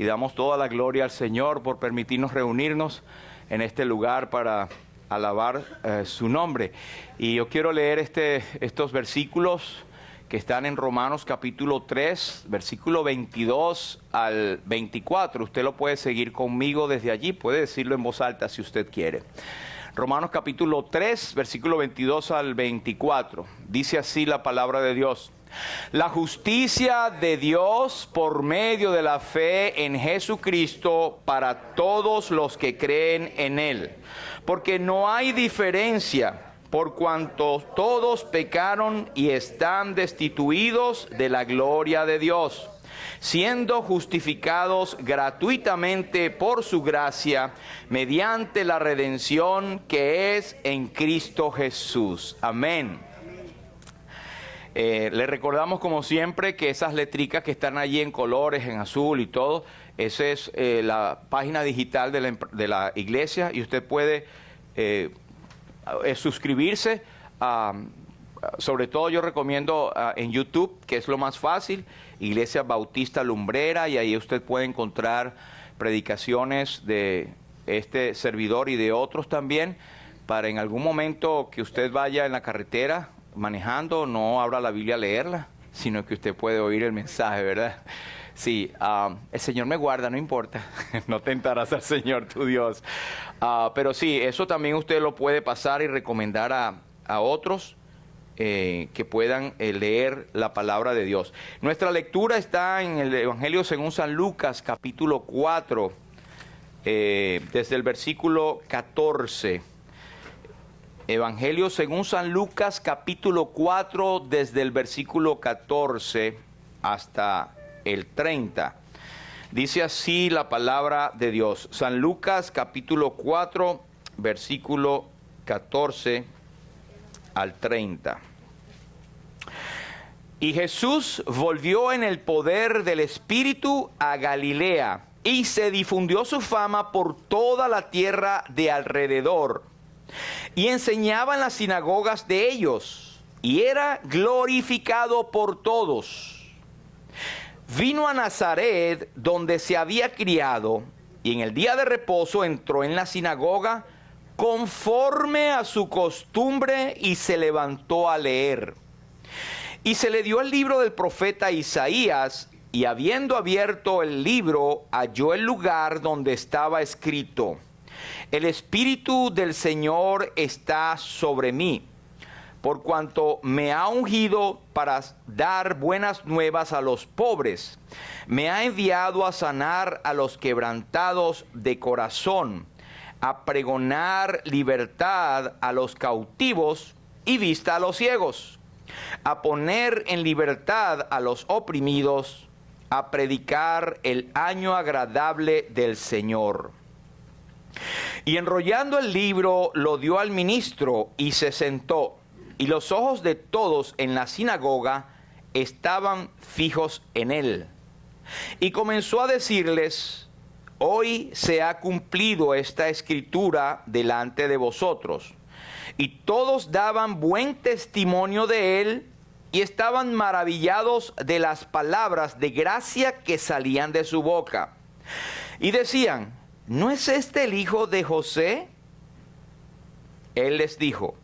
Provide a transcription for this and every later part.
y damos toda la gloria al Señor por permitirnos reunirnos en este lugar para alabar su nombre. Y yo quiero leer estos versículos que están en Romanos capítulo 3, versículo 22 al 24. Usted lo puede seguir conmigo desde allí, puede decirlo en voz alta si usted quiere. Romanos capítulo 3, versículo 22 al 24. Dice así la palabra de Dios. La justicia de Dios por medio de la fe en Jesucristo para todos los que creen en Él. Porque no hay diferencia, por cuanto todos pecaron y están destituidos de la gloria de Dios, siendo justificados gratuitamente por su gracia, mediante la redención que es en Cristo Jesús. Amén. Le recordamos como siempre que esas letricas que están allí en colores, en azul y todo, esa es la página digital de la iglesia, y usted puede suscribirse. Sobre todo yo recomiendo en YouTube, que es lo más fácil, Iglesia Bautista Lumbrera, y ahí usted puede encontrar predicaciones de este servidor y de otros también, para en algún momento que usted vaya en la carretera manejando, no abra la Biblia a leerla, sino que usted puede oír el mensaje, ¿verdad? Sí, el Señor me guarda, no importa, no tentarás al Señor tu Dios. Pero sí, eso también usted lo puede pasar y recomendar a otros que puedan leer la palabra de Dios. Nuestra lectura está en el Evangelio según San Lucas, capítulo 4, desde el versículo 14. Evangelio según San Lucas, capítulo 4, desde el versículo 14 hasta el 30. Dice así la palabra de Dios. San Lucas, capítulo 4, versículo 14 al 30. Y Jesús volvió en el poder del Espíritu a Galilea, y se difundió su fama por toda la tierra de alrededor. Y enseñaba en las sinagogas de ellos, y era glorificado por todos. Vino a Nazaret, donde se había criado, y en el día de reposo entró en la sinagoga, conforme a su costumbre, y se levantó a leer. Y se le dio el libro del profeta Isaías, y habiendo abierto el libro, halló el lugar donde estaba escrito: El Espíritu del Señor está sobre mí, por cuanto me ha ungido para dar buenas nuevas a los pobres. Me ha enviado a sanar a los quebrantados de corazón, a pregonar libertad a los cautivos y vista a los ciegos, a poner en libertad a los oprimidos, a predicar el año agradable del Señor. Y enrollando el libro, lo dio al ministro y se sentó. Y los ojos de todos en la sinagoga estaban fijos en él. Y comenzó a decirles: Hoy se ha cumplido esta escritura delante de vosotros. Y todos daban buen testimonio de él, y estaban maravillados de las palabras de gracia que salían de su boca. Y decían: ¿No es este el hijo de José? Él les dijo: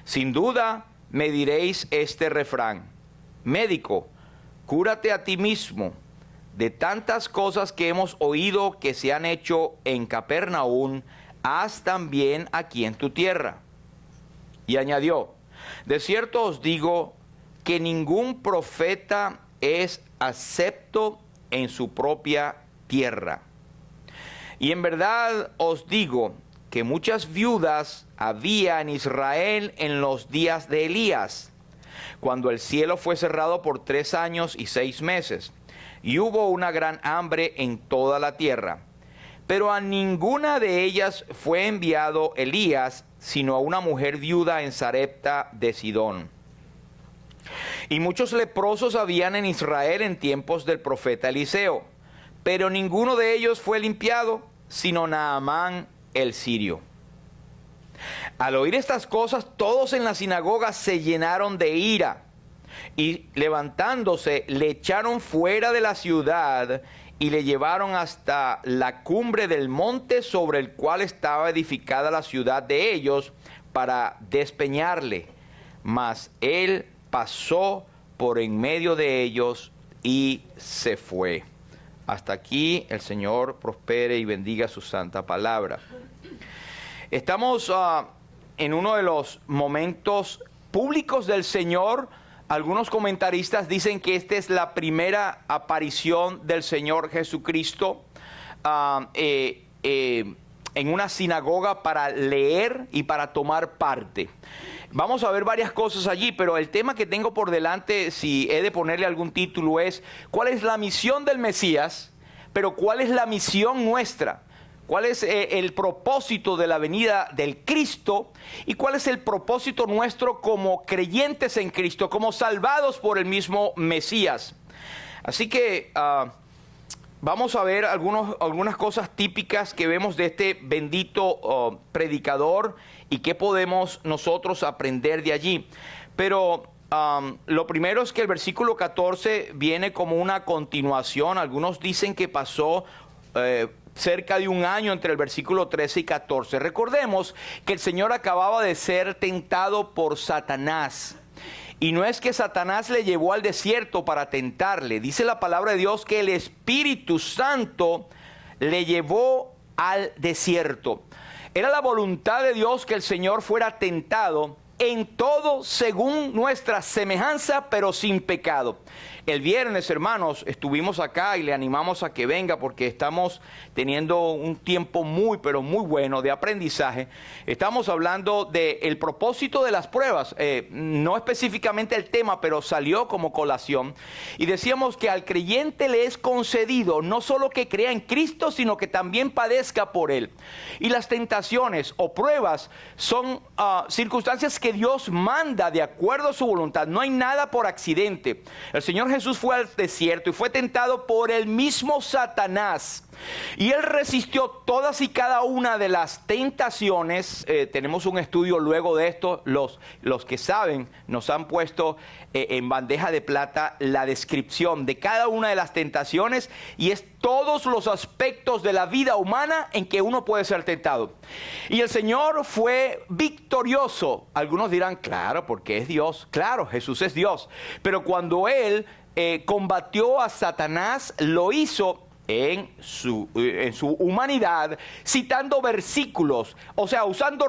Sin duda me diréis este refrán: Médico, cúrate a ti mismo. De tantas cosas que hemos oído que se han hecho en Capernaum, haz también aquí en tu tierra. Y añadió: De cierto os digo que ningún profeta es acepto en su propia tierra. Y en verdad os digo que muchas viudas había en Israel en los días de Elías, cuando el cielo fue cerrado por 3 años y 6 meses, y hubo una gran hambre en toda la tierra. Pero a ninguna de ellas fue enviado Elías, sino a una mujer viuda en Sarepta de Sidón. Y muchos leprosos habían en Israel en tiempos del profeta Eliseo, pero ninguno de ellos fue limpiado, sino Naamán el sirio. Al oír estas cosas, todos en la sinagoga se llenaron de ira, y levantándose le echaron fuera de la ciudad y le llevaron hasta la cumbre del monte sobre el cual estaba edificada la ciudad de ellos para despeñarle. Mas él pasó por en medio de ellos y se fue. Hasta aquí el Señor prospere y bendiga su santa palabra. Estamos en uno de los momentos públicos del Señor. Algunos comentaristas dicen que esta es la primera aparición del Señor Jesucristo en una sinagoga para leer y para tomar parte. Vamos a ver varias cosas allí, pero el tema que tengo por delante, si he de ponerle algún título, es ¿cuál es la misión del Mesías? Pero ¿cuál es la misión nuestra? ¿Cuál es el propósito de la venida del Cristo? ¿Y cuál es el propósito nuestro como creyentes en Cristo, como salvados por el mismo Mesías? Así que vamos a ver algunas cosas típicas que vemos de este bendito predicador y qué podemos nosotros aprender de allí. Pero lo primero es que el versículo 14 viene como una continuación. Algunos dicen que pasó cerca de un año entre el versículo 13 y 14. Recordemos que el Señor acababa de ser tentado por Satanás. Y no es que Satanás le llevó al desierto para tentarle. Dice la palabra de Dios que el Espíritu Santo le llevó al desierto. Era la voluntad de Dios que el Señor fuera tentado en todo según nuestra semejanza, pero sin pecado. El viernes, hermanos, estuvimos acá y le animamos a que venga porque estamos teniendo un tiempo muy, pero muy bueno de aprendizaje. Estamos hablando del propósito de las pruebas, no específicamente el tema, pero salió como colación. Y decíamos que al creyente le es concedido no solo que crea en Cristo, sino que también padezca por Él. Y las tentaciones o pruebas son circunstancias que Dios manda de acuerdo a su voluntad. No hay nada por accidente. El Señor Jesús fue al desierto y fue tentado por el mismo Satanás. Y Él resistió todas y cada una de las tentaciones. Tenemos un estudio luego de esto. Los que saben nos han puesto en bandeja de plata la descripción de cada una de las tentaciones. Y es todos los aspectos de la vida humana en que uno puede ser tentado. Y el Señor fue victorioso. Algunos dirán, claro, porque es Dios. Claro, Jesús es Dios. Pero cuando Él combatió a Satanás, lo hizo en su humanidad, citando versículos, o sea, usando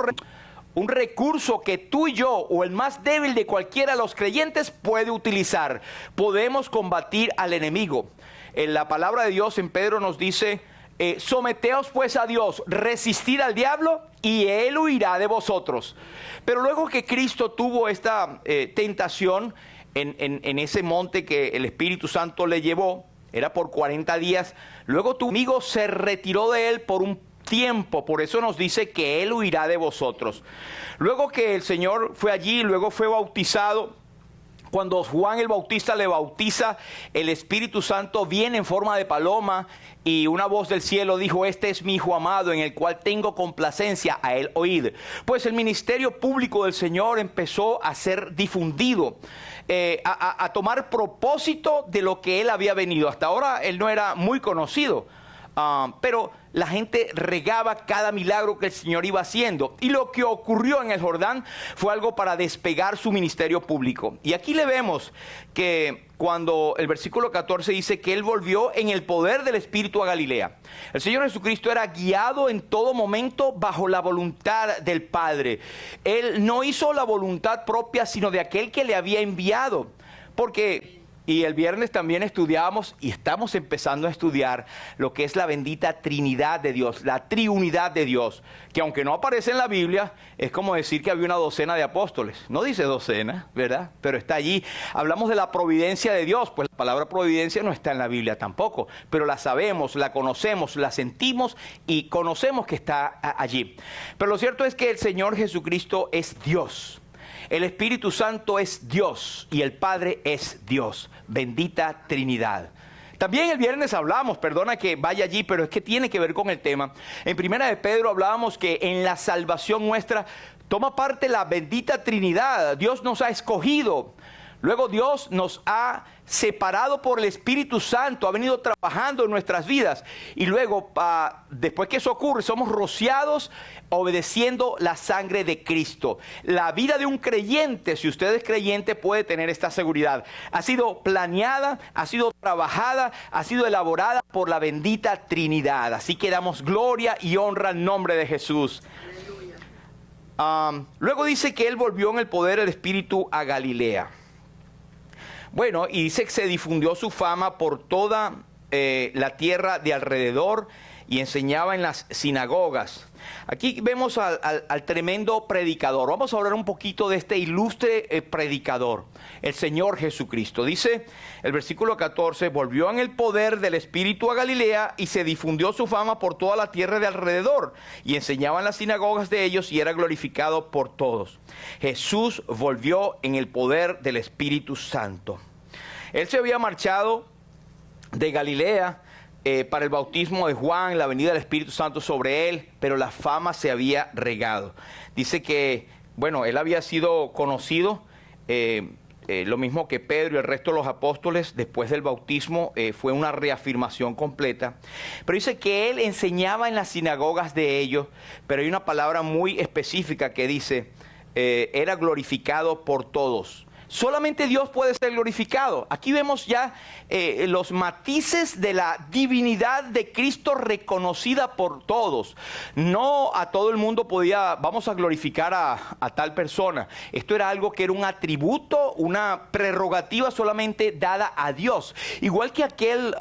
un recurso que tú y yo, o el más débil de cualquiera de los creyentes, puede utilizar. Podemos combatir al enemigo. En la palabra de Dios en Pedro nos dice, someteos pues a Dios, resistid al diablo y él huirá de vosotros. Pero luego que Cristo tuvo esta tentación en ese monte que el Espíritu Santo le llevó, era por 40 días. Luego tu amigo se retiró de él por un tiempo. Por eso nos dice que él huirá de vosotros. Luego que el Señor fue allí, luego fue bautizado. Cuando Juan el Bautista le bautiza, el Espíritu Santo viene en forma de paloma y una voz del cielo dijo, este es mi Hijo amado en el cual tengo complacencia, a él oíd. Pues el ministerio público del Señor empezó a ser difundido, a tomar propósito de lo que él había venido. Hasta ahora él no era muy conocido, pero la gente regaba cada milagro que el Señor iba haciendo. Y lo que ocurrió en el Jordán fue algo para despegar su ministerio público. Y aquí le vemos que cuando el versículo 14 dice que Él volvió en el poder del Espíritu a Galilea. El Señor Jesucristo era guiado en todo momento bajo la voluntad del Padre. Él no hizo la voluntad propia, sino de aquel que le había enviado. Porque... Y el viernes también estudiábamos y estamos empezando a estudiar lo que es la bendita Trinidad de Dios, la triunidad de Dios, que aunque no aparece en la Biblia, es como decir que había una docena de apóstoles. No dice docena, ¿verdad? Pero está allí. Hablamos de la providencia de Dios, pues la palabra providencia no está en la Biblia tampoco, pero la sabemos, la conocemos, la sentimos y conocemos que está allí. Pero lo cierto es que el Señor Jesucristo es Dios. El Espíritu Santo es Dios y el Padre es Dios. Bendita Trinidad. También el viernes hablamos, perdona que vaya allí, pero es que tiene que ver con el tema. En Primera de Pedro hablábamos que en la salvación nuestra toma parte la bendita Trinidad. Dios nos ha escogido. Luego Dios nos ha separado por el Espíritu Santo, ha venido trabajando en nuestras vidas. Y luego, después que eso ocurre, somos rociados obedeciendo la sangre de Cristo. La vida de un creyente, si usted es creyente, puede tener esta seguridad. Ha sido planeada, ha sido trabajada, ha sido elaborada por la bendita Trinidad. Así que damos gloria y honra al nombre de Jesús. Luego dice que Él volvió en el poder del Espíritu a Galilea. Bueno, y dice que se difundió su fama por toda la tierra de alrededor y enseñaba en las sinagogas. Aquí vemos al tremendo predicador. Vamos a hablar un poquito de este ilustre predicador, el Señor Jesucristo. Dice el versículo 14, volvió en el poder del Espíritu a Galilea y se difundió su fama por toda la tierra de alrededor y enseñaba en las sinagogas de ellos y era glorificado por todos. Jesús volvió en el poder del Espíritu Santo. Él se había marchado de Galilea para el bautismo de Juan, la venida del Espíritu Santo sobre él, pero la fama se había regado. Dice que, bueno, él había sido conocido, lo mismo que Pedro y el resto de los apóstoles, después del bautismo fue una reafirmación completa. Pero dice que él enseñaba en las sinagogas de ellos, pero hay una palabra muy específica que dice, era glorificado por todos. Solamente Dios puede ser glorificado. Aquí vemos ya los matices de la divinidad de Cristo reconocida por todos. No a todo el mundo vamos a glorificar a tal persona. Esto era algo que era un atributo, una prerrogativa solamente dada a Dios. Igual que aquel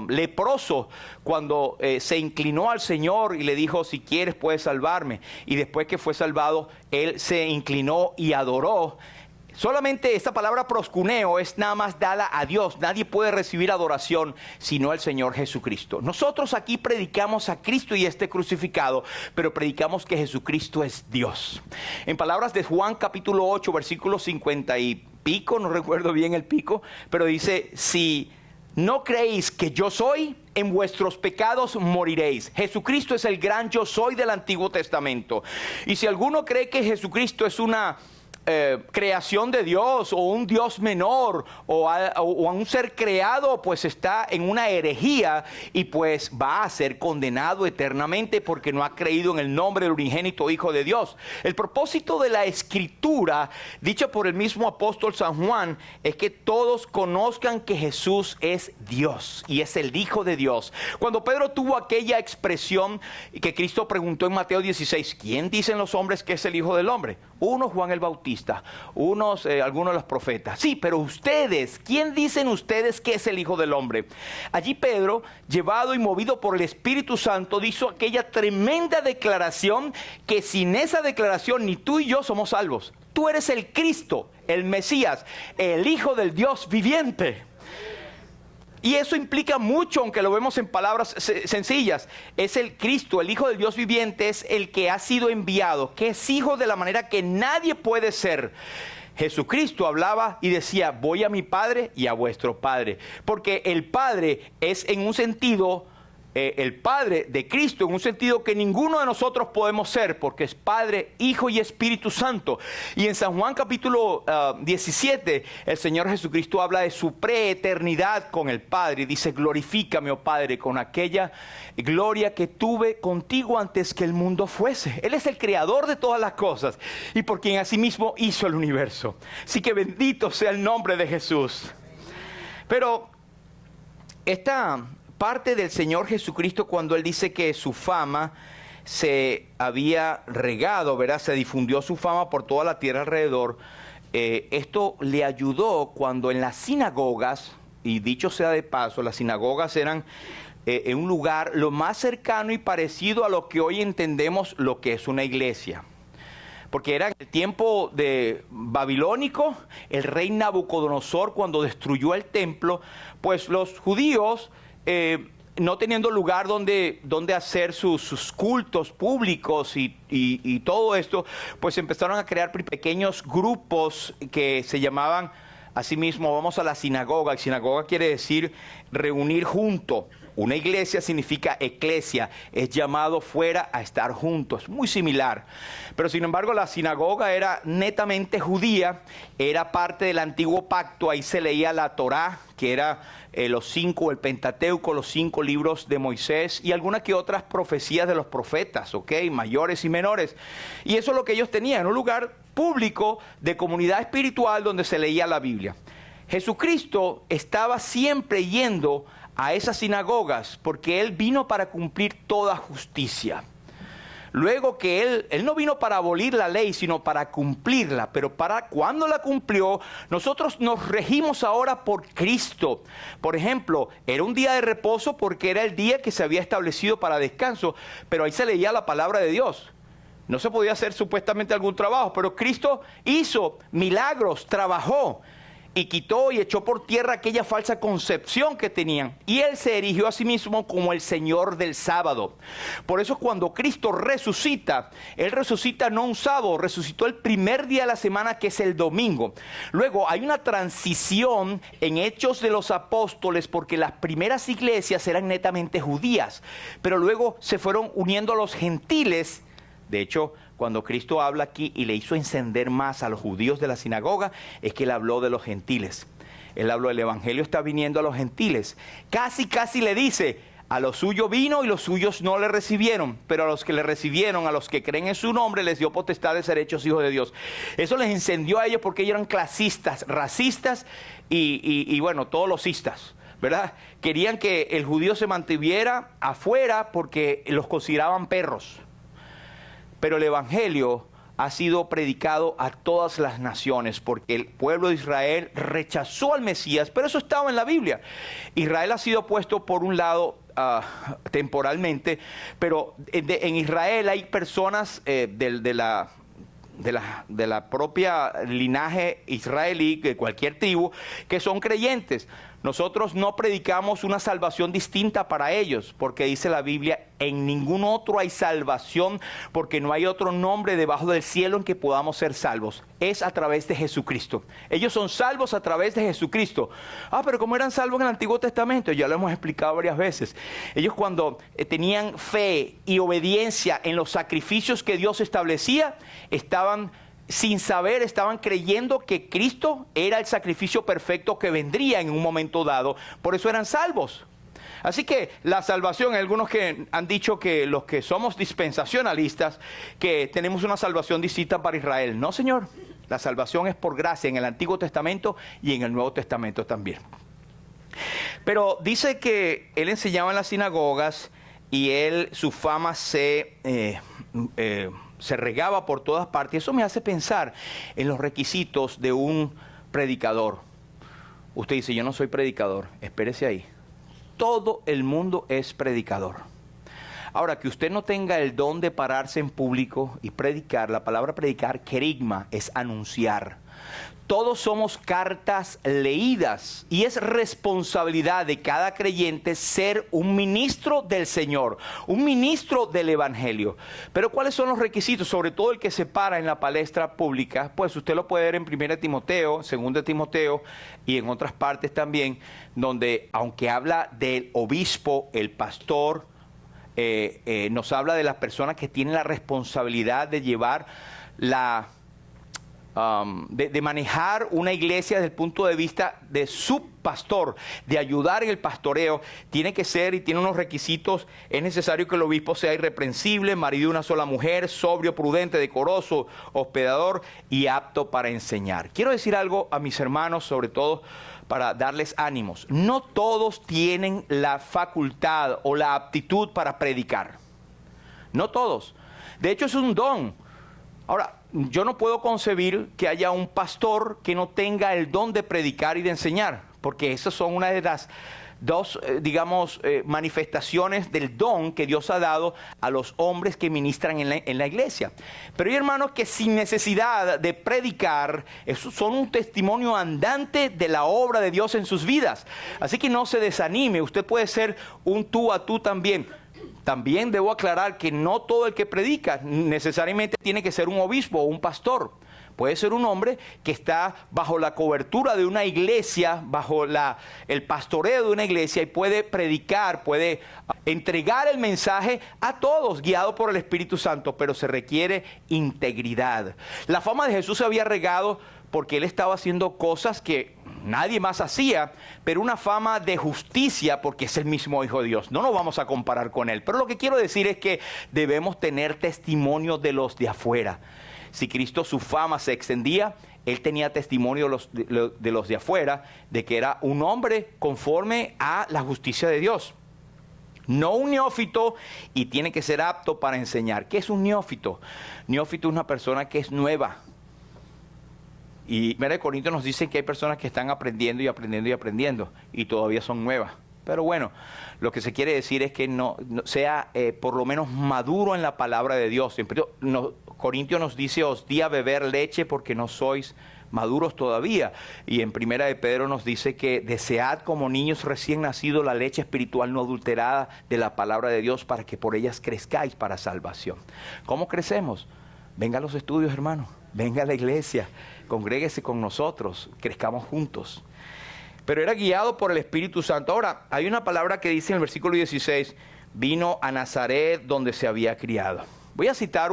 leproso cuando se inclinó al Señor y le dijo, si quieres puedes salvarme. Y después que fue salvado, él se inclinó y adoró. Solamente esta palabra proscuneo es nada más dada a Dios. Nadie puede recibir adoración sino al Señor Jesucristo. Nosotros aquí predicamos a Cristo y este crucificado, pero predicamos que Jesucristo es Dios. En palabras de Juan capítulo 8, versículo 50 y pico, no recuerdo bien el pico, pero dice, si no creéis que yo soy, en vuestros pecados moriréis. Jesucristo es el gran yo soy del Antiguo Testamento. Y si alguno cree que Jesucristo es una creación de Dios o un Dios menor o a un ser creado, pues está en una herejía y pues va a ser condenado eternamente porque no ha creído en el nombre del unigénito Hijo de Dios. El propósito de la Escritura, dicho por el mismo apóstol San Juan, es que todos conozcan que Jesús es Dios y es el Hijo de Dios. Cuando Pedro tuvo aquella expresión que Cristo preguntó en Mateo 16, ¿quién dicen los hombres que es el Hijo del Hombre? Uno, Juan el Bautista, algunos de los profetas. Sí, pero ustedes, ¿quién dicen ustedes que es el Hijo del Hombre? Allí Pedro, llevado y movido por el Espíritu Santo, hizo aquella tremenda declaración que sin esa declaración ni tú y yo somos salvos. Tú eres el Cristo, el Mesías, el Hijo del Dios viviente. Y eso implica mucho, aunque lo vemos en palabras sencillas. Es el Cristo, el Hijo del Dios viviente, es el que ha sido enviado, que es hijo de la manera que nadie puede ser. Jesucristo hablaba y decía, voy a mi Padre y a vuestro Padre. Porque el Padre es en un sentido, el Padre de Cristo, en un sentido que ninguno de nosotros podemos ser, porque es Padre, Hijo y Espíritu Santo. Y en San Juan capítulo 17, el Señor Jesucristo habla de su preeternidad con el Padre. Y dice, glorifícame, oh Padre, con aquella gloria que tuve contigo antes que el mundo fuese. Él es el creador de todas las cosas y por quien asimismo hizo el universo. Así que bendito sea el nombre de Jesús. Pero esta parte del Señor Jesucristo, cuando Él dice que su fama se había regado, ¿verdad? Se difundió su fama por toda la tierra alrededor. Esto le ayudó cuando en las sinagogas, y dicho sea de paso, las sinagogas eran en un lugar lo más cercano y parecido a lo que hoy entendemos lo que es una iglesia. Porque era en el tiempo de babilónico, el rey Nabucodonosor, cuando destruyó el templo, pues los judíos, no teniendo lugar donde hacer sus cultos públicos y todo esto, pues empezaron a crear pequeños grupos que se llamaban, asimismo, vamos a la sinagoga. Y sinagoga quiere decir reunir junto, Una iglesia significa eclesia, es llamado fuera a estar juntos, muy similar. Pero sin embargo la sinagoga era netamente judía, era parte del antiguo pacto, ahí se leía la Torá, que era los 5, el Pentateuco, los 5 libros de Moisés y algunas que otras profecías de los profetas, ¿ok? Mayores y menores. Y eso es lo que ellos tenían, un lugar público de comunidad espiritual donde se leía la Biblia. Jesucristo estaba siempre yendo a esas sinagogas porque Él vino para cumplir toda justicia. Luego que Él no vino para abolir la ley, sino para cumplirla. Pero para cuando la cumplió, nosotros nos regimos ahora por Cristo. Por ejemplo, era un día de reposo porque era el día que se había establecido para descanso. Pero ahí se leía la palabra de Dios. No se podía hacer supuestamente algún trabajo, pero Cristo hizo milagros, trabajó. Y quitó y echó por tierra aquella falsa concepción que tenían. Y Él se erigió a sí mismo como el Señor del sábado. Por eso cuando Cristo resucita, Él resucita no un sábado, resucitó el primer día de la semana, que es el domingo. Luego hay una transición en Hechos de los Apóstoles, porque las primeras iglesias eran netamente judías. Pero luego se fueron uniendo a los gentiles. De hecho, cuando Cristo habla aquí y le hizo encender más a los judíos de la sinagoga, es que Él habló de los gentiles. Él habló, el evangelio está viniendo a los gentiles. Casi le dice, a los suyos vino y los suyos no le recibieron. Pero a los que le recibieron, a los que creen en su nombre, les dio potestad de ser hechos hijos de Dios. Eso les encendió a ellos porque ellos eran clasistas, racistas y bueno, todos los cistas, ¿verdad? Querían que el judío se mantuviera afuera porque los consideraban perros. Pero el evangelio ha sido predicado a todas las naciones porque el pueblo de Israel rechazó al Mesías, pero eso estaba en la Biblia. Israel ha sido puesto por un lado temporalmente, pero en Israel hay personas de la propia linaje israelí, de cualquier tribu, que son creyentes. Nosotros no predicamos una salvación distinta para ellos, porque dice la Biblia, en ningún otro hay salvación, porque no hay otro nombre debajo del cielo en que podamos ser salvos. Es a través de Jesucristo. Ellos son salvos a través de Jesucristo. Pero ¿cómo eran salvos en el Antiguo Testamento? Ya lo hemos explicado varias veces. Ellos cuando tenían fe y obediencia en los sacrificios que Dios establecía, estaban sin saber, estaban creyendo que Cristo era el sacrificio perfecto que vendría en un momento dado. Por eso eran salvos. Así que la salvación, hay algunos que han dicho que los que somos dispensacionalistas, que tenemos una salvación distinta para Israel. No, señor. La salvación es por gracia en el Antiguo Testamento y en el Nuevo Testamento también. Pero dice que Él enseñaba en las sinagogas y su fama se regaba por todas partes. Eso me hace pensar en los requisitos de un predicador. Usted dice, yo no soy predicador. Espérese ahí. Todo el mundo es predicador. Ahora, que usted no tenga el don de pararse en público y predicar, la palabra predicar, kerigma, es anunciar. Todos somos cartas leídas y es responsabilidad de cada creyente ser un ministro del Señor, un ministro del Evangelio. Pero ¿cuáles son los requisitos? Sobre todo el que se para en la palestra pública, pues usted lo puede ver en 1 Timoteo, 2 Timoteo y en otras partes también, donde aunque habla del obispo, el pastor, nos habla de las personas que tienen la responsabilidad de llevar de manejar una iglesia desde el punto de vista de su pastor, de ayudar en el pastoreo. Tiene que ser y tiene unos requisitos. Es necesario que el obispo sea irreprensible, marido de una sola mujer, sobrio, prudente, decoroso, hospedador y apto para enseñar. Quiero decir algo a mis hermanos, sobre todo para darles ánimos. No todos tienen la facultad o la aptitud para predicar. No todos. De hecho, es un don. Ahora, yo no puedo concebir que haya un pastor que no tenga el don de predicar y de enseñar, porque esas son una de las dos, manifestaciones del don que Dios ha dado a los hombres que ministran en la iglesia. Pero hay hermanos que sin necesidad de predicar, son un testimonio andante de la obra de Dios en sus vidas. Así que no se desanime, usted puede ser un tú a tú también. También debo aclarar que no todo el que predica necesariamente tiene que ser un obispo o un pastor. Puede ser un hombre que está bajo la cobertura de una iglesia, bajo el pastoreo de una iglesia, y puede predicar, puede entregar el mensaje a todos, guiado por el Espíritu Santo, pero se requiere integridad. La fama de Jesús se había regado porque él estaba haciendo cosas que nadie más hacía, pero una fama de justicia porque es el mismo Hijo de Dios. No nos vamos a comparar con él, pero lo que quiero decir es que debemos tener testimonio de los de afuera. Si Cristo, su fama se extendía, él tenía testimonio de los de afuera, de que era un hombre conforme a la justicia de Dios. No un neófito, y tiene que ser apto para enseñar. ¿Qué es un neófito? Neófito es una persona que es nueva. Y mira, en Corintios nos dicen que hay personas que están aprendiendo y aprendiendo y aprendiendo y todavía son nuevas. Pero bueno, lo que se quiere decir es que no sea por lo menos maduro en la palabra de Dios. Corintios nos dice, os di a beber leche porque no sois maduros todavía. Y en Primera de Pedro nos dice que desead como niños recién nacidos la leche espiritual no adulterada de la palabra de Dios para que por ellas crezcáis para salvación. ¿Cómo crecemos? Venga a los estudios, hermano. Venga a la iglesia. Congréguese con nosotros. Crezcamos juntos. Pero era guiado por el Espíritu Santo. Ahora, hay una palabra que dice en el versículo 16, vino a Nazaret donde se había criado. Voy a citar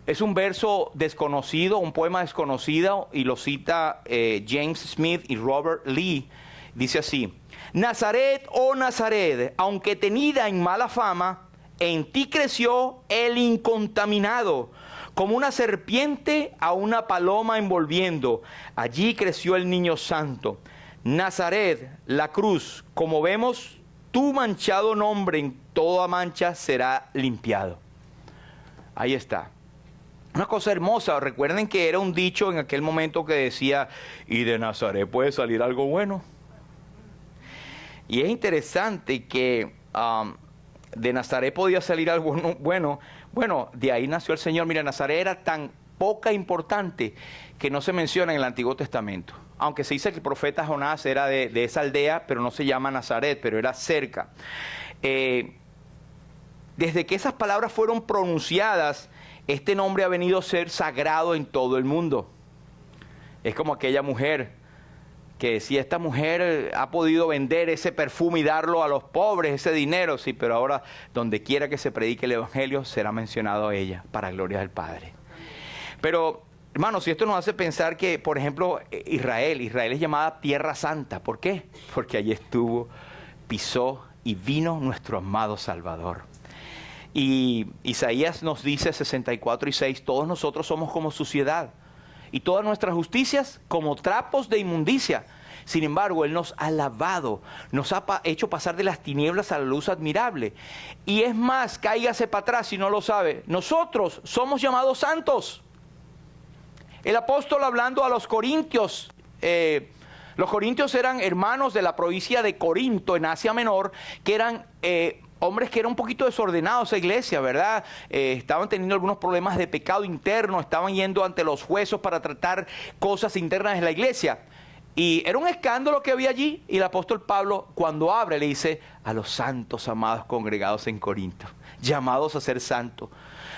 es un verso desconocido, un poema desconocido, y lo cita James Smith y Robert Lee. Dice así, Nazaret, oh Nazaret, aunque tenida en mala fama, en ti creció el incontaminado, como una serpiente a una paloma envolviendo. Allí creció el niño santo. Nazaret, la cruz, como vemos, tu manchado nombre en toda mancha será limpiado. Ahí está. Una cosa hermosa, recuerden que era un dicho en aquel momento que decía, y de Nazaret puede salir algo bueno. Y es interesante que de Nazaret podía salir algo bueno. Bueno, de ahí nació el Señor. Mira, Nazaret era tan poca importante que no se menciona en el Antiguo Testamento. Aunque se dice que el profeta Jonás era de esa aldea, pero no se llama Nazaret, pero era cerca. Desde que esas palabras fueron pronunciadas, este nombre ha venido a ser sagrado en todo el mundo. Es como aquella mujer que decía, esta mujer ha podido vender ese perfume y darlo a los pobres, ese dinero. Sí, pero ahora donde quiera que se predique el Evangelio será mencionado a ella, para gloria del Padre. Pero, hermanos, si esto nos hace pensar que, por ejemplo, Israel es llamada Tierra Santa. ¿Por qué? Porque allí estuvo, pisó y vino nuestro amado Salvador. Y Isaías nos dice 64:6, todos nosotros somos como suciedad y todas nuestras justicias como trapos de inmundicia. Sin embargo, Él nos ha lavado, nos ha hecho pasar de las tinieblas a la luz admirable. Y es más, cáigase para atrás si no lo sabe, nosotros somos llamados santos. El apóstol hablando a los corintios, los corintios eran hermanos de la provincia de Corinto en Asia Menor, que eran hombres que eran un poquito desordenados esa iglesia, ¿verdad? Estaban teniendo algunos problemas de pecado interno, estaban yendo ante los jueces para tratar cosas internas de la iglesia. Y era un escándalo que había allí, y el apóstol Pablo, cuando abre, le dice a los santos amados congregados en Corinto, llamados a ser santos.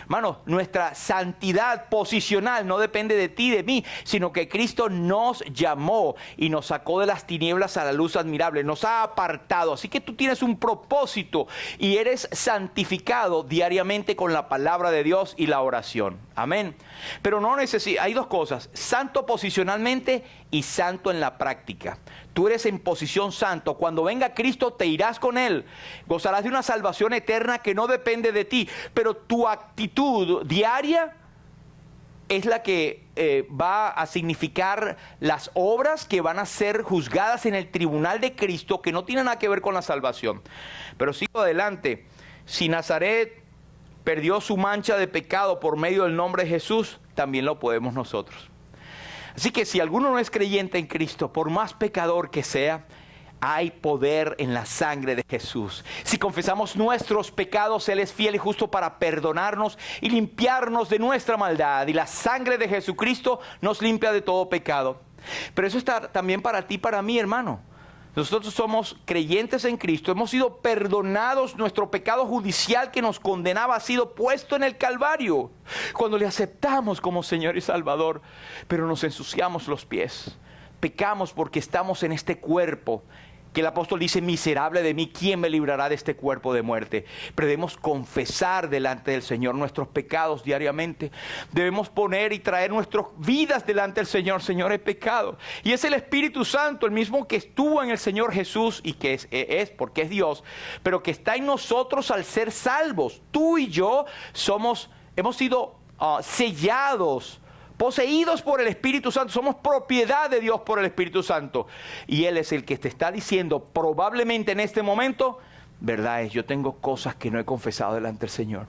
Hermanos, nuestra santidad posicional no depende de ti y de mí, sino que Cristo nos llamó y nos sacó de las tinieblas a la luz admirable, nos ha apartado. Así que tú tienes un propósito y eres santificado diariamente con la palabra de Dios y la oración. Amén. Pero no hay dos cosas, santo posicionalmente y santo en la práctica. Tú eres en posición santo. Cuando venga Cristo te irás con Él. Gozarás de una salvación eterna que no depende de ti. Pero tu actitud diaria es la que va a significar las obras que van a ser juzgadas en el tribunal de Cristo, que no tienen nada que ver con la salvación. Pero sigo adelante. Si Nazaret perdió su mancha de pecado por medio del nombre de Jesús, también lo podemos nosotros. Así que si alguno no es creyente en Cristo, por más pecador que sea, hay poder en la sangre de Jesús. Si confesamos nuestros pecados, Él es fiel y justo para perdonarnos y limpiarnos de nuestra maldad. Y la sangre de Jesucristo nos limpia de todo pecado. Pero eso está también para ti y para mí, hermano. Nosotros somos creyentes en Cristo, hemos sido perdonados, nuestro pecado judicial que nos condenaba ha sido puesto en el Calvario. Cuando le aceptamos como Señor y Salvador, pero nos ensuciamos los pies. Pecamos porque estamos en este cuerpo, que el apóstol dice, miserable de mí, ¿quién me librará de este cuerpo de muerte? Pero debemos confesar delante del Señor nuestros pecados diariamente. Debemos poner y traer nuestras vidas delante del Señor. Señor, he pecado. Y es el Espíritu Santo, el mismo que estuvo en el Señor Jesús y que es porque es Dios, pero que está en nosotros al ser salvos. Tú y yo hemos sido sellados, poseídos por el Espíritu Santo, somos propiedad de Dios por el Espíritu Santo. Y Él es el que te está diciendo, probablemente en este momento, verdad es, yo tengo cosas que no he confesado delante del Señor.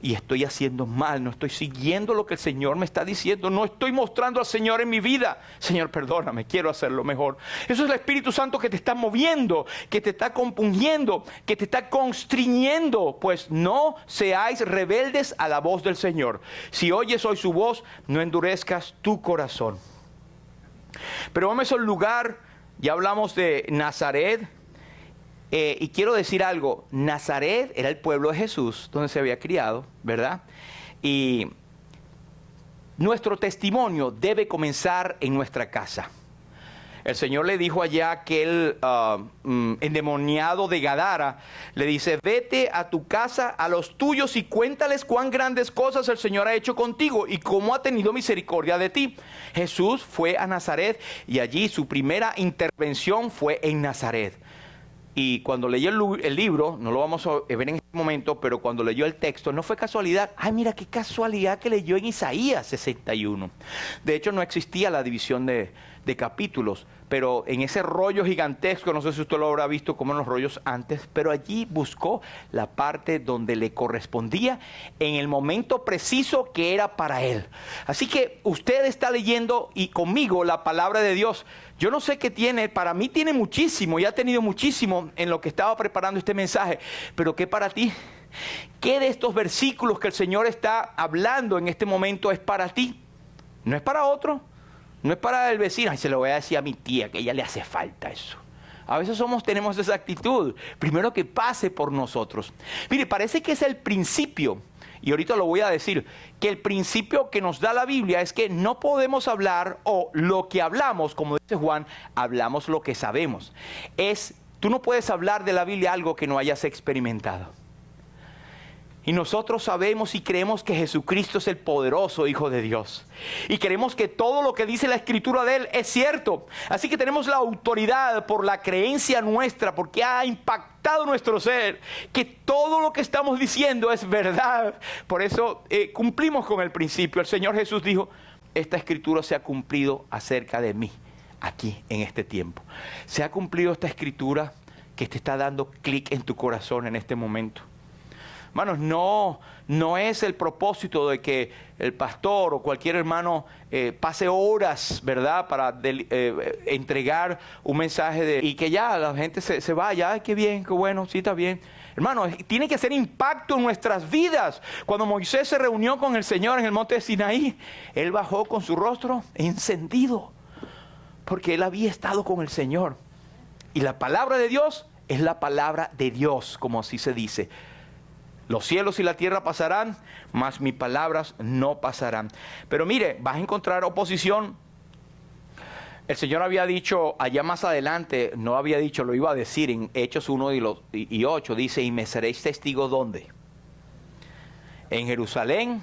Y estoy haciendo mal, no estoy siguiendo lo que el Señor me está diciendo, no estoy mostrando al Señor en mi vida. Señor, perdóname, quiero hacerlo mejor. Eso es el Espíritu Santo que te está moviendo, que te está compungiendo, que te está constriñendo. Pues no seáis rebeldes a la voz del Señor. Si oyes hoy su voz, no endurezcas tu corazón. Pero vamos al lugar, ya hablamos de Nazaret. Y quiero decir algo, Nazaret era el pueblo de Jesús, donde se había criado, ¿verdad? Y nuestro testimonio debe comenzar en nuestra casa. El Señor le dijo allá a aquel endemoniado de Gadara, le dice, vete a tu casa, a los tuyos y cuéntales cuán grandes cosas el Señor ha hecho contigo y cómo ha tenido misericordia de ti. Jesús fue a Nazaret y allí su primera intervención fue en Nazaret. Y cuando leyó el libro, no lo vamos a ver en este momento, pero cuando leyó el texto, no fue casualidad. Ay, mira qué casualidad que leyó en Isaías 61. De hecho, no existía la división de capítulos, pero en ese rollo gigantesco, no sé si usted lo habrá visto como en los rollos antes, pero allí buscó la parte donde le correspondía en el momento preciso que era para él. Así que usted está leyendo y conmigo la palabra de Dios. Yo no sé qué tiene, para mí tiene muchísimo y ha tenido muchísimo en lo que estaba preparando este mensaje, pero ¿qué para ti? ¿Qué de estos versículos que el Señor está hablando en este momento es para ti? ¿No es para otro? No es para el vecino, ay, se lo voy a decir a mi tía, que a ella le hace falta eso. A veces tenemos esa actitud, primero que pase por nosotros. Mire, parece que es el principio, y ahorita lo voy a decir, que el principio que nos da la Biblia es que no podemos hablar, o lo que hablamos, como dice Juan, hablamos lo que sabemos. Tú no puedes hablar de la Biblia algo que no hayas experimentado. Y nosotros sabemos y creemos que Jesucristo es el poderoso Hijo de Dios. Y creemos que todo lo que dice la Escritura de Él es cierto. Así que tenemos la autoridad por la creencia nuestra, porque ha impactado nuestro ser, que todo lo que estamos diciendo es verdad. Por eso cumplimos con el principio. El Señor Jesús dijo, esta Escritura se ha cumplido acerca de mí, aquí en este tiempo. Se ha cumplido esta Escritura que te está dando clic en tu corazón en este momento. Hermanos, no es el propósito de que el pastor o cualquier hermano pase horas, ¿verdad?, para entregar un mensaje y que ya la gente se vaya. Ay, qué bien, qué bueno, sí, está bien. Hermanos, tiene que hacer impacto en nuestras vidas. Cuando Moisés se reunió con el Señor en el monte de Sinaí, él bajó con su rostro encendido, porque él había estado con el Señor. Y la palabra de Dios es la palabra de Dios, como así se dice. Los cielos y la tierra pasarán, mas mis palabras no pasarán. Pero mire, vas a encontrar oposición. El Señor había dicho allá más adelante, no había dicho, lo iba a decir en Hechos 1 y 8, dice, y me seréis testigos ¿dónde? En Jerusalén,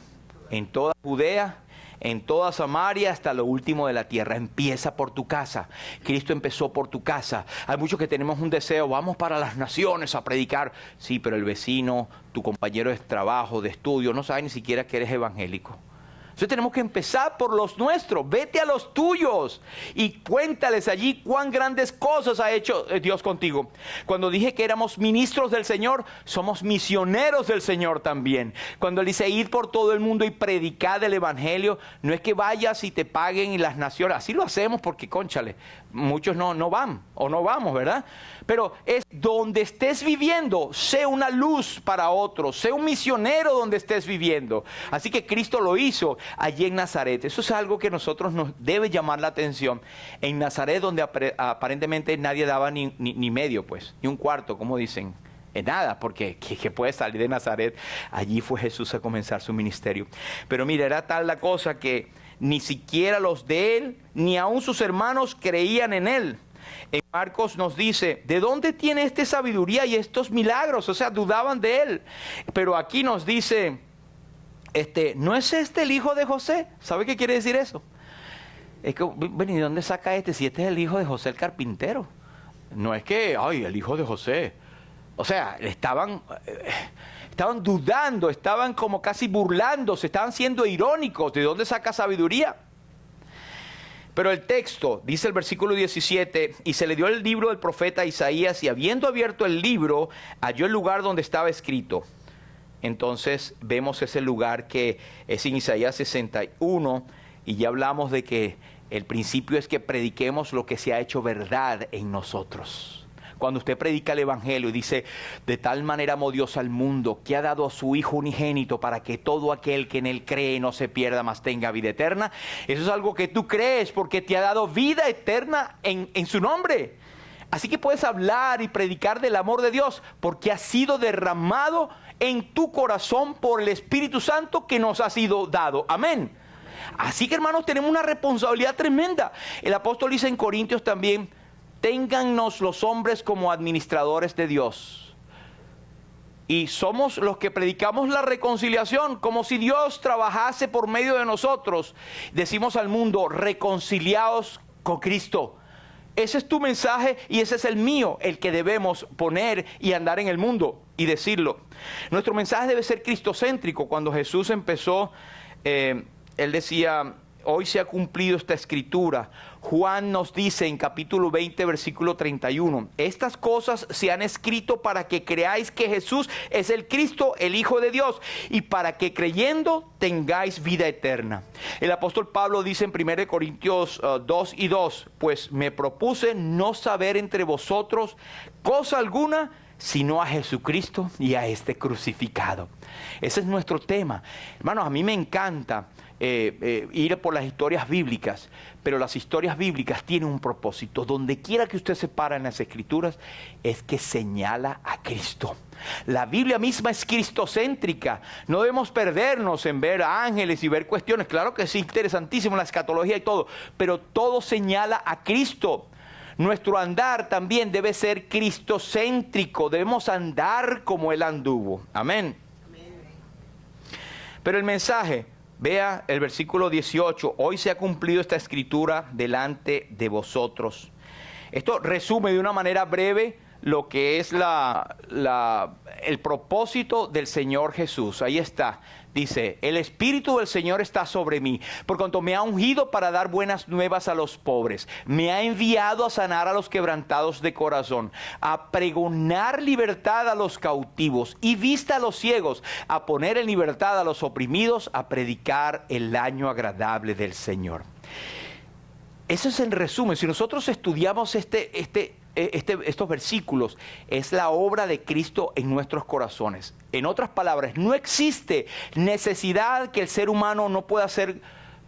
en toda Judea, en toda Samaria, hasta lo último de la tierra. Empieza por tu casa. Cristo empezó por tu casa. Hay muchos que tenemos un deseo, vamos para las naciones a predicar. Sí, pero el vecino, tu compañero de trabajo, de estudio, no sabe ni siquiera que eres evangélico. Entonces tenemos que empezar por los nuestros. Vete a los tuyos y cuéntales allí cuán grandes cosas ha hecho Dios contigo. Cuando dije que éramos ministros del Señor, somos misioneros del Señor también. Cuando Él dice ir por todo el mundo y predicar el evangelio, no es que vayas y te paguen y las naciones. Así lo hacemos porque, cónchale, muchos no van o no vamos, ¿verdad? Pero es donde estés viviendo, sé una luz para otros, sé un misionero donde estés viviendo. Así que Cristo lo hizo. allí en Nazaret. Eso es algo que a nosotros nos debe llamar la atención. En Nazaret, donde aparentemente nadie daba ni medio, pues, ni un cuarto, como dicen. Nada, porque ¿qué puede salir de Nazaret? Allí fue Jesús a comenzar su ministerio. Pero mira, era tal la cosa que ni siquiera los de él, ni aun sus hermanos creían en él. En Marcos nos dice, ¿de dónde tiene este sabiduría y estos milagros? O sea, dudaban de él. Pero aquí nos dice, ¿no es este el hijo de José? ¿Sabe qué quiere decir eso? Es que, bueno, ¿y de dónde saca este? Si este es el hijo de José el carpintero. No es que, ay, el hijo de José. O sea, estaban dudando, estaban como casi burlándose, estaban siendo irónicos. ¿De dónde saca sabiduría? Pero el texto, dice el versículo 17, y se le dio el libro del profeta Isaías, y habiendo abierto el libro, halló el lugar donde estaba escrito. Entonces vemos ese lugar que es en Isaías 61, y ya hablamos de que el principio es que prediquemos lo que se ha hecho verdad en nosotros. Cuando usted predica el evangelio y dice, de tal manera amó Dios al mundo, que ha dado a su Hijo unigénito para que todo aquel que en él cree no se pierda, mas tenga vida eterna. Eso es algo que tú crees porque te ha dado vida eterna en su nombre. Así que puedes hablar y predicar del amor de Dios porque ha sido derramado en tu corazón por el Espíritu Santo que nos ha sido dado. Amén. Así que, hermanos, tenemos una responsabilidad tremenda. El apóstol dice en Corintios también, téngannos los hombres como administradores de Dios. Y somos los que predicamos la reconciliación, como si Dios trabajase por medio de nosotros. Decimos al mundo, reconciliaos con Cristo. Ese es tu mensaje y ese es el mío, el que debemos poner y andar en el mundo y decirlo. Nuestro mensaje debe ser cristocéntrico. Cuando Jesús empezó, Él decía, hoy se ha cumplido esta escritura. Juan nos dice en capítulo 20, versículo 31, estas cosas se han escrito para que creáis que Jesús es el Cristo, el Hijo de Dios, y para que creyendo tengáis vida eterna. El apóstol Pablo dice en 1 Corintios 2 y 2, pues me propuse no saber entre vosotros cosa alguna, sino a Jesucristo y a este crucificado. Ese es nuestro tema. Hermanos, a mí me encanta ir por las historias bíblicas, pero las historias bíblicas tienen un propósito. Donde quiera que usted se para en las escrituras, es que señala a Cristo. La Biblia misma es cristocéntrica. No debemos perdernos en ver ángeles y ver cuestiones. Claro que es interesantísimo la escatología y todo, pero todo señala a Cristo. Nuestro andar también debe ser cristocéntrico. Debemos andar como Él anduvo. Amén. Pero el mensaje, vea el versículo 18, hoy se ha cumplido esta escritura delante de vosotros. Esto resume de una manera breve lo que es el propósito del Señor Jesús. Ahí está. Dice, el Espíritu del Señor está sobre mí, por cuanto me ha ungido para dar buenas nuevas a los pobres. Me ha enviado a sanar a los quebrantados de corazón, a pregonar libertad a los cautivos y vista a los ciegos, a poner en libertad a los oprimidos, a predicar el año agradable del Señor. Eso es en resumen. Si nosotros estudiamos estos versículos, es la obra de Cristo en nuestros corazones. En otras palabras, no existe necesidad que el ser humano no pueda ser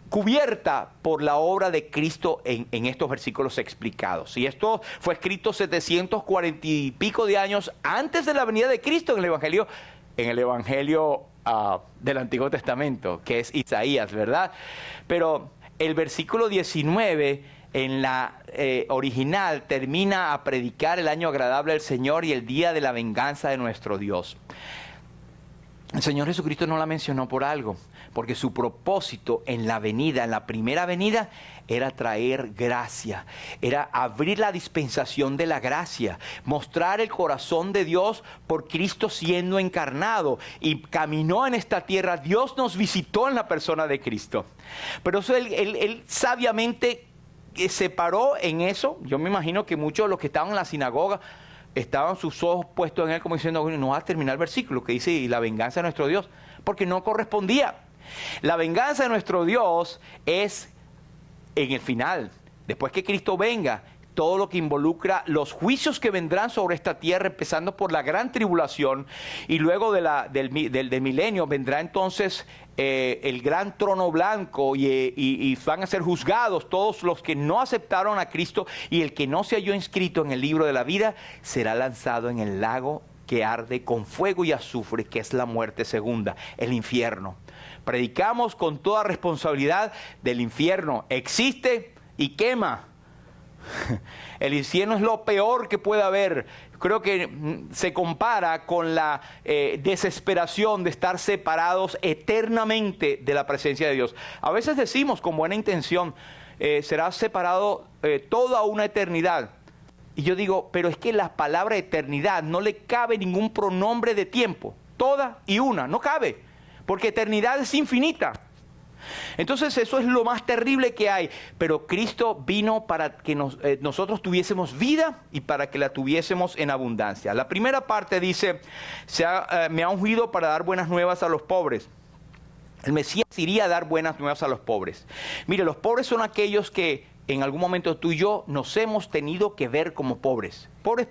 cubierta por la obra de Cristo en estos versículos explicados. Y esto fue escrito 740 y pico de años antes de la venida de Cristo en el Evangelio del Antiguo Testamento, que es Isaías, ¿verdad? Pero el versículo 19 en la original termina a predicar el año agradable del Señor y el día de la venganza de nuestro Dios. El Señor Jesucristo no la mencionó por algo, porque su propósito en la primera venida, era traer gracia, era abrir la dispensación de la gracia, mostrar el corazón de Dios por Cristo siendo encarnado, y caminó en esta tierra. Dios nos visitó en la persona de Cristo. Pero eso él sabiamente se paró en eso. Yo me imagino que muchos de los que estaban en la sinagoga estaban sus ojos puestos en él como diciendo, bueno, no va a terminar el versículo que dice, y la venganza de nuestro Dios, porque no correspondía. La venganza de nuestro Dios es en el final, después que Cristo venga, todo lo que involucra los juicios que vendrán sobre esta tierra, empezando por la gran tribulación, y luego del milenio vendrá entonces el gran trono blanco, y van a ser juzgados todos los que no aceptaron a Cristo, y el que no se halló inscrito en el libro de la vida será lanzado en el lago que arde con fuego y azufre, que es la muerte segunda, el infierno. Predicamos con toda responsabilidad del infierno. Existe y quema. El infierno es lo peor que puede haber. Creo que se compara con la desesperación de estar separados eternamente de la presencia de Dios. A veces decimos con buena intención, serás separado toda una eternidad. Y yo digo, pero es que la palabra eternidad no le cabe ningún pronombre de tiempo. Toda y una, no cabe. Porque eternidad es infinita. Entonces eso es lo más terrible que hay. Pero Cristo vino para que nosotros tuviésemos vida y para que la tuviésemos en abundancia. La primera parte dice, me ha ungido para dar buenas nuevas a los pobres. El Mesías iría a dar buenas nuevas a los pobres. Mire, los pobres son aquellos que en algún momento tú y yo nos hemos tenido que ver como pobres. Pobres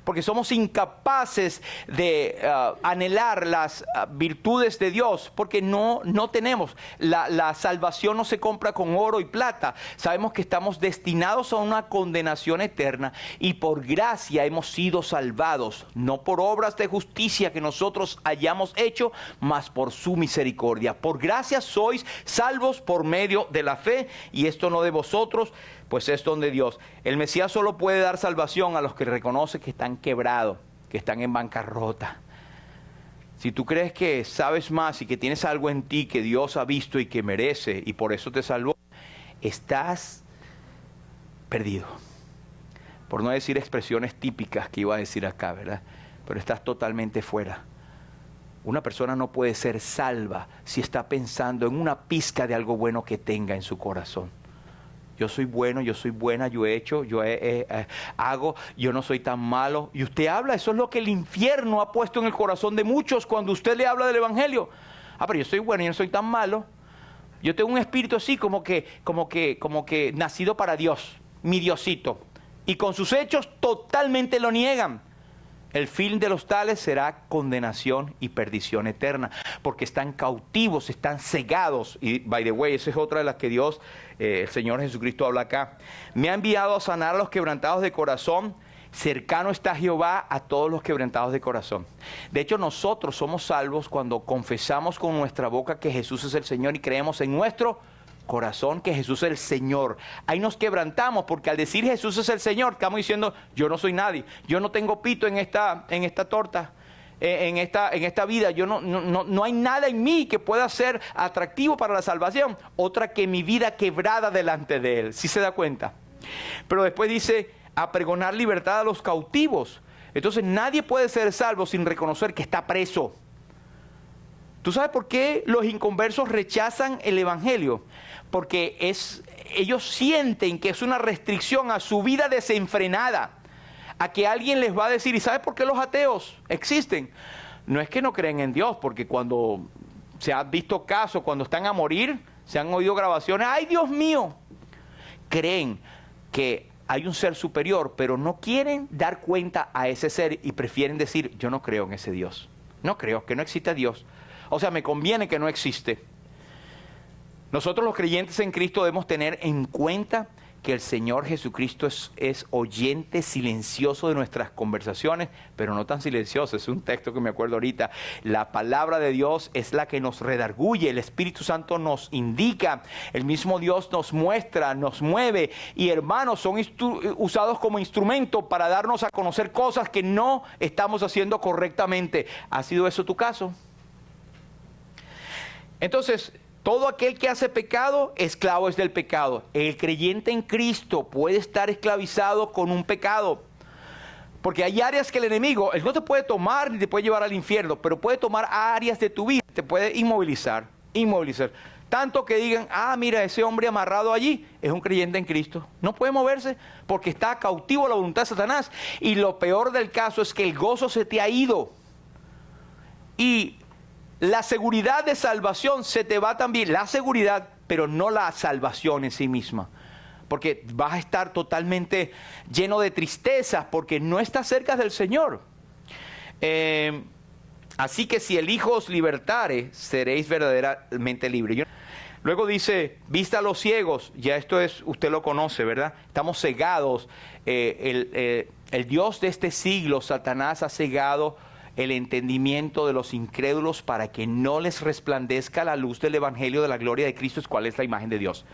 porque somos incapaces de anhelar las virtudes de Dios, porque no tenemos. La salvación no se compra con oro y plata. Sabemos que estamos destinados a una condenación eterna y por gracia hemos sido salvados, no por obras de justicia que nosotros hayamos hecho, mas por su misericordia. Por gracia sois salvos por medio de la fe, y esto no de vosotros, pues es don de Dios. El Mesías solo puede dar salvación a los que reconocen que están quebrados, que están en bancarrota. Si tú crees que sabes más y que tienes algo en ti que Dios ha visto y que merece y por eso te salvó, estás perdido. Por no decir expresiones típicas que iba a decir acá, ¿verdad? Pero estás totalmente fuera. Una persona no puede ser salva si está pensando en una pizca de algo bueno que tenga en su corazón. Yo soy bueno, yo soy buena, yo he hecho, yo hago, yo no soy tan malo. Y usted habla, eso es lo que el infierno ha puesto en el corazón de muchos cuando usted le habla del evangelio. Pero yo soy bueno, yo no soy tan malo. Yo tengo un espíritu así como que nacido para Dios, mi Diosito. Y con sus hechos totalmente lo niegan. El fin de los tales será condenación y perdición eterna, porque están cautivos, están cegados. Y, by the way, esa es otra de las que Dios, el Señor Jesucristo habla acá. Me ha enviado a sanar a los quebrantados de corazón. Cercano está Jehová a todos los quebrantados de corazón. De hecho, nosotros somos salvos cuando confesamos con nuestra boca que Jesús es el Señor y creemos en nuestro corazón que Jesús es el Señor. Ahí nos quebrantamos, porque al decir Jesús es el Señor, estamos diciendo, yo no soy nadie, yo no tengo pito en esta torta, en esta vida, yo no hay nada en mí que pueda ser atractivo para la salvación, otra que mi vida quebrada delante de Él. ¿Sí se da cuenta? Pero después dice, a pregonar libertad a los cautivos. Entonces nadie puede ser salvo sin reconocer que está preso. ¿Tú sabes por qué los inconversos rechazan el evangelio? Porque ellos sienten que es una restricción a su vida desenfrenada, a que alguien les va a decir, ¿y sabes por qué los ateos existen? No es que no creen en Dios, porque cuando se han visto casos, cuando están a morir, se han oído grabaciones, ¡ay Dios mío! Creen que hay un ser superior, pero no quieren dar cuenta a ese ser y prefieren decir, yo no creo en ese Dios, no creo, que no existe Dios. O sea, me conviene que no existe. Nosotros los creyentes en Cristo debemos tener en cuenta que el Señor Jesucristo es oyente silencioso de nuestras conversaciones, pero no tan silencioso. Es un texto que me acuerdo ahorita. La palabra de Dios es la que nos redarguye, el Espíritu Santo nos indica, el mismo Dios nos muestra, nos mueve, y hermanos, son usados como instrumento para darnos a conocer cosas que no estamos haciendo correctamente. ¿Ha sido eso tu caso? Entonces, todo aquel que hace pecado, esclavo es del pecado. El creyente en Cristo puede estar esclavizado con un pecado. Porque hay áreas que el enemigo, él no te puede tomar ni te puede llevar al infierno, pero puede tomar áreas de tu vida, te puede inmovilizar. Tanto que digan, mira, ese hombre amarrado allí es un creyente en Cristo. No puede moverse porque está cautivo a la voluntad de Satanás. Y lo peor del caso es que el gozo se te ha ido. Y la seguridad de salvación se te va también, la seguridad, pero no la salvación en sí misma. porque vas a estar totalmente lleno de tristeza, porque no estás cerca del Señor. Así que si el Hijo os libertare, seréis verdaderamente libres. Luego dice, vista a los ciegos, ya esto es, usted lo conoce, ¿verdad? Estamos cegados. El Dios de este siglo, Satanás, ha cegado el entendimiento de los incrédulos para que no les resplandezca la luz del Evangelio de la gloria de Cristo, cuál es la imagen de Dios.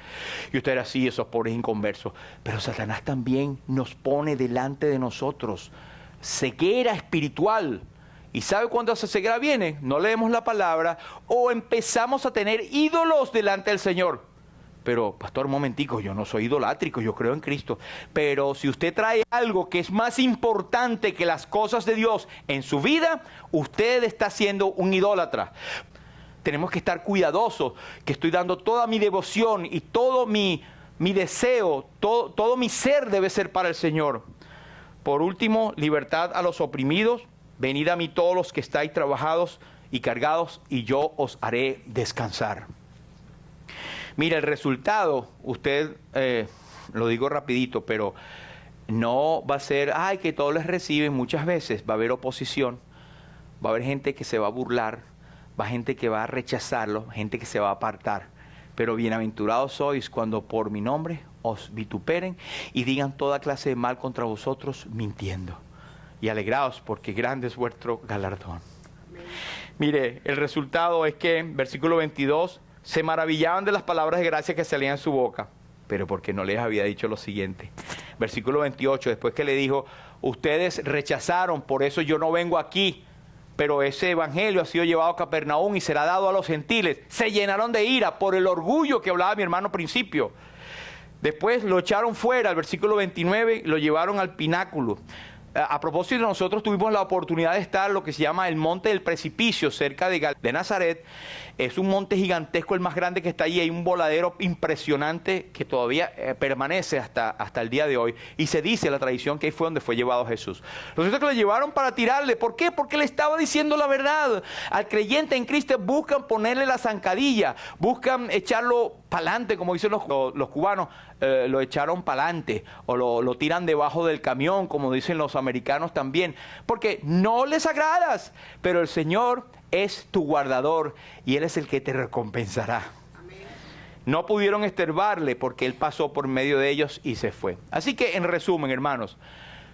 Y usted era así, esos pobres inconversos. Pero Satanás también nos pone delante de nosotros ceguera espiritual. ¿Y sabe cuándo esa ceguera viene? No leemos la palabra o empezamos a tener ídolos delante del Señor. Pero, pastor, un momentico, yo no soy idolátrico, yo creo en Cristo. Pero si usted trae algo que es más importante que las cosas de Dios en su vida, usted está siendo un idólatra. Tenemos que estar cuidadosos, que estoy dando toda mi devoción y todo mi deseo, todo mi ser debe ser para el Señor. Por último, libertad a los oprimidos. Venid a mí todos los que estáis trabajados y cargados, y yo os haré descansar. Mira, el resultado, usted, lo digo rapidito, pero no va a ser, ay, que todos les reciben. Muchas veces va a haber oposición, va a haber gente que se va a burlar, va a haber gente que va a rechazarlo, gente que se va a apartar. Pero bienaventurados sois cuando por mi nombre os vituperen y digan toda clase de mal contra vosotros mintiendo. Y alegraos porque grande es vuestro galardón. Amén. Mire, el resultado es que, versículo 22, se maravillaban de las palabras de gracia que salían de su boca, pero porque no les había dicho lo siguiente. Versículo 28, después que le dijo, ustedes rechazaron, por eso yo no vengo aquí, pero ese evangelio ha sido llevado a Capernaum y será dado a los gentiles. Se llenaron de ira por el orgullo que hablaba mi hermano al principio. Después lo echaron fuera, al versículo 29, lo llevaron al pináculo. A propósito, nosotros tuvimos la oportunidad de estar en lo que se llama el Monte del Precipicio, cerca de Nazaret. Es un monte gigantesco, el más grande que está allí. Hay un voladero impresionante que todavía permanece hasta el día de hoy. Y se dice la tradición que ahí fue donde fue llevado Jesús. Resulta que lo llevaron para tirarle. ¿Por qué? Porque le estaba diciendo la verdad. Al creyente en Cristo buscan ponerle la zancadilla, buscan echarlo para adelante, como dicen los cubanos. Lo echaron para adelante o lo tiran debajo del camión, como dicen los americanos también, porque no les agradas, pero el Señor es tu guardador y Él es el que te recompensará. Amén. No pudieron estorbarle porque Él pasó por medio de ellos y se fue. Así que, en resumen, hermanos,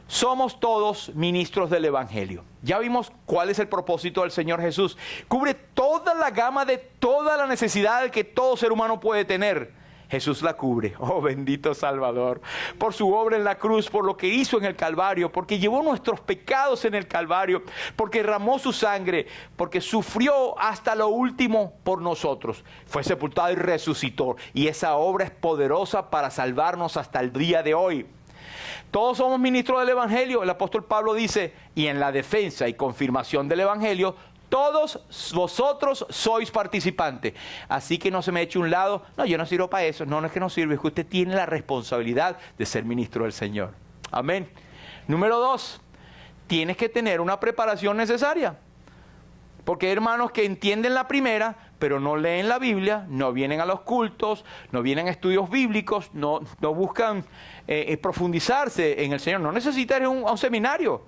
somos todos ministros del Evangelio. Ya vimos cuál es el propósito del Señor Jesús. Cubre toda la gama de toda la necesidad que todo ser humano puede tener. Jesús la cubre. Oh, bendito Salvador. Por su obra en la cruz, por lo que hizo en el Calvario, porque llevó nuestros pecados en el Calvario, porque derramó su sangre, porque sufrió hasta lo último por nosotros. Fue sepultado y resucitó. Y esa obra es poderosa para salvarnos hasta el día de hoy. Todos somos ministros del Evangelio. El apóstol Pablo dice, y en la defensa y confirmación del Evangelio, todos vosotros sois participantes. Así que no se me eche un lado. No, yo no sirvo para eso. No es que no sirve, es que usted tiene la responsabilidad de ser ministro del Señor. Amén. Número 2, tienes que tener una preparación necesaria. Porque hay hermanos que entienden la primera, pero no leen la Biblia, no vienen a los cultos, no vienen a estudios bíblicos, no buscan profundizarse en el Señor. No necesitas ir a un seminario.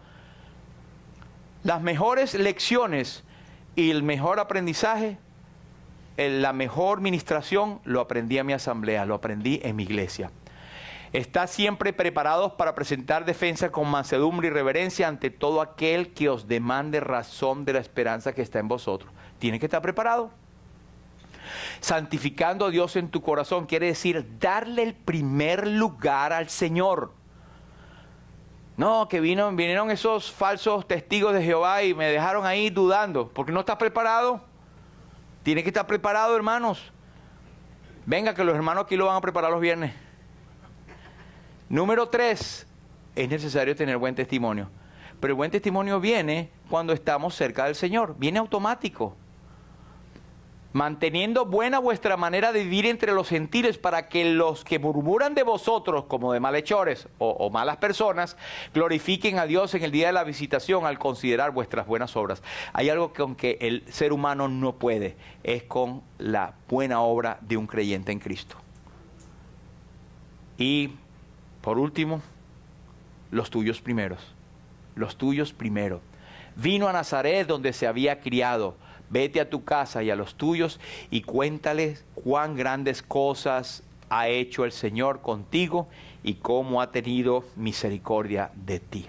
Las mejores lecciones y el mejor aprendizaje, la mejor ministración, lo aprendí en mi asamblea, lo aprendí en mi iglesia. Estad siempre preparados para presentar defensa con mansedumbre y reverencia ante todo aquel que os demande razón de la esperanza que está en vosotros. Tienes que estar preparado. Santificando a Dios en tu corazón quiere decir darle el primer lugar al Señor. No, que vinieron esos falsos testigos de Jehová y me dejaron ahí dudando. ¿Por qué no estás preparado? Tienes que estar preparado, hermanos. Venga, que los hermanos aquí lo van a preparar los viernes. Número 3, es necesario tener buen testimonio. Pero el buen testimonio viene cuando estamos cerca del Señor. Viene automático. Manteniendo buena vuestra manera de vivir entre los gentiles, para que los que murmuran de vosotros como de malhechores o malas personas glorifiquen a Dios en el día de la visitación al considerar vuestras buenas obras. Hay algo con que el ser humano no puede, es con la buena obra de un creyente en Cristo. Y por último, los tuyos primeros. Los tuyos primero. Vino a Nazaret donde se había criado. Vete a tu casa y a los tuyos y cuéntales cuán grandes cosas ha hecho el Señor contigo y cómo ha tenido misericordia de ti.